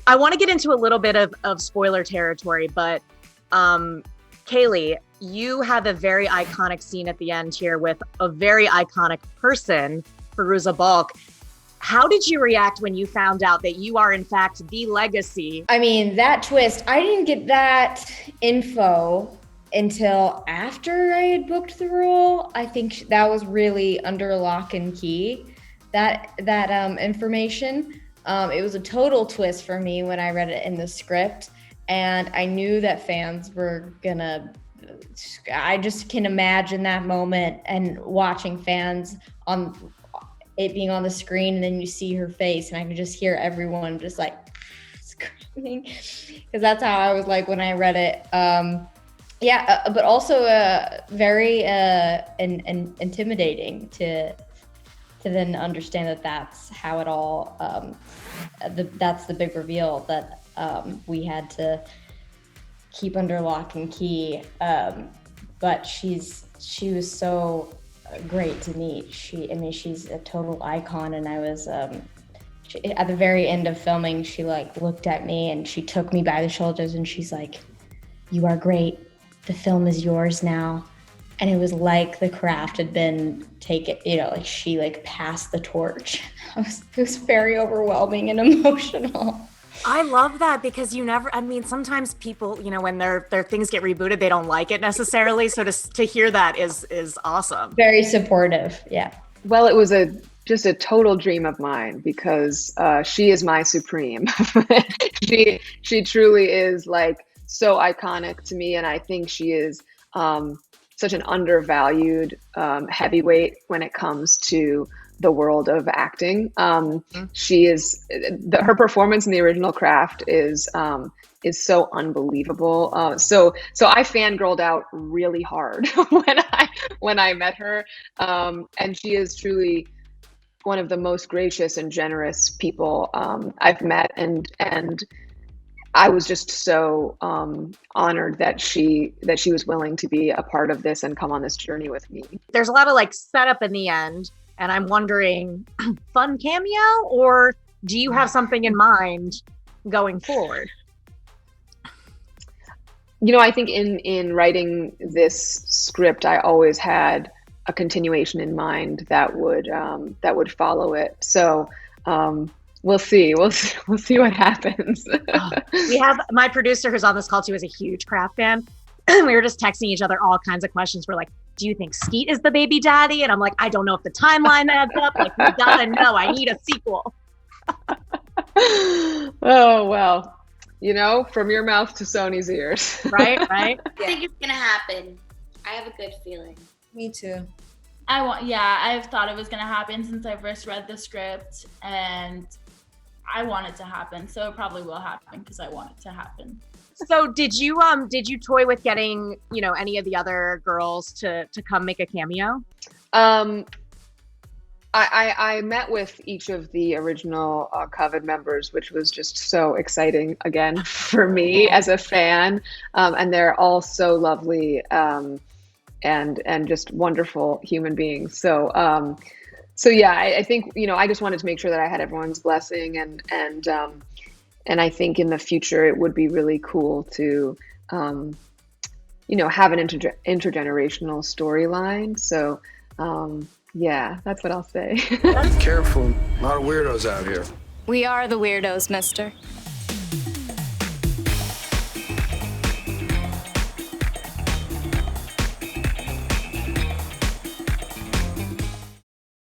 I want to get into a little bit of spoiler territory, but Cailee, you have a very iconic scene at the end here with a very iconic person, Fairuza Balk. How did you react when you found out that you are in fact the legacy? I mean, that twist, I didn't get that info until after I had booked the role. I think that was really under lock and key, that information. It was a total twist for me when I read it in the script, and I knew that fans were gonna, I just can imagine that moment and watching fans on it being on the screen, and then you see her face, and I can just hear everyone just like screaming, because that's how I was like when I read it. But also very intimidating to then understand that that's how it all, that's the big reveal that we had to keep under lock and key. But she was so great to meet. She's a total icon, and I was at the very end of filming, she like looked at me and she took me by the shoulders and she's like, "You are great. The film is yours now." And it was like the craft had been taken, like she like passed the torch. It was very overwhelming and emotional. I love that, because sometimes people, when their things get rebooted, they don't like it necessarily. So to hear that is awesome. Very supportive. Yeah. Well, it was just a total dream of mine, because she is my supreme. She truly is like so iconic to me. And I think she is such an undervalued heavyweight when it comes to the world of acting. She is, her performance in the original Craft is so unbelievable. So I fangirled out really hard when I met her. And she is truly one of the most gracious and generous people I've met. And I was just so honored that she was willing to be a part of this and come on this journey with me. There's a lot of like setup in the end, and I'm wondering, fun cameo, or do you have something in mind going forward? I think in writing this script, I always had a continuation in mind that would follow it. So we'll see. We'll see what happens. We have my producer who's on this call too is a huge Craft fan. We were just texting each other all kinds of questions. We're like, do you think Skeet is the baby daddy? And I'm like, I don't know if the timeline adds up. Like, we gotta know. I need a sequel. Oh, well, from your mouth to Sony's ears. Right? I think it's gonna happen. I have a good feeling. Me too. I've thought it was gonna happen since I first read the script, and I want it to happen. So it probably will happen because I want it to happen. So did you toy with getting, any of the other girls to come make a cameo? I met with each of the original coven members, which was just so exciting again for me as a fan. And they're all so lovely and just wonderful human beings. So yeah, I think, I just wanted to make sure that I had everyone's blessing, and I think in the future it would be really cool to, have an intergenerational storyline. So, yeah, that's what I'll say. Be careful. A lot of weirdos out here. We are the weirdos, mister.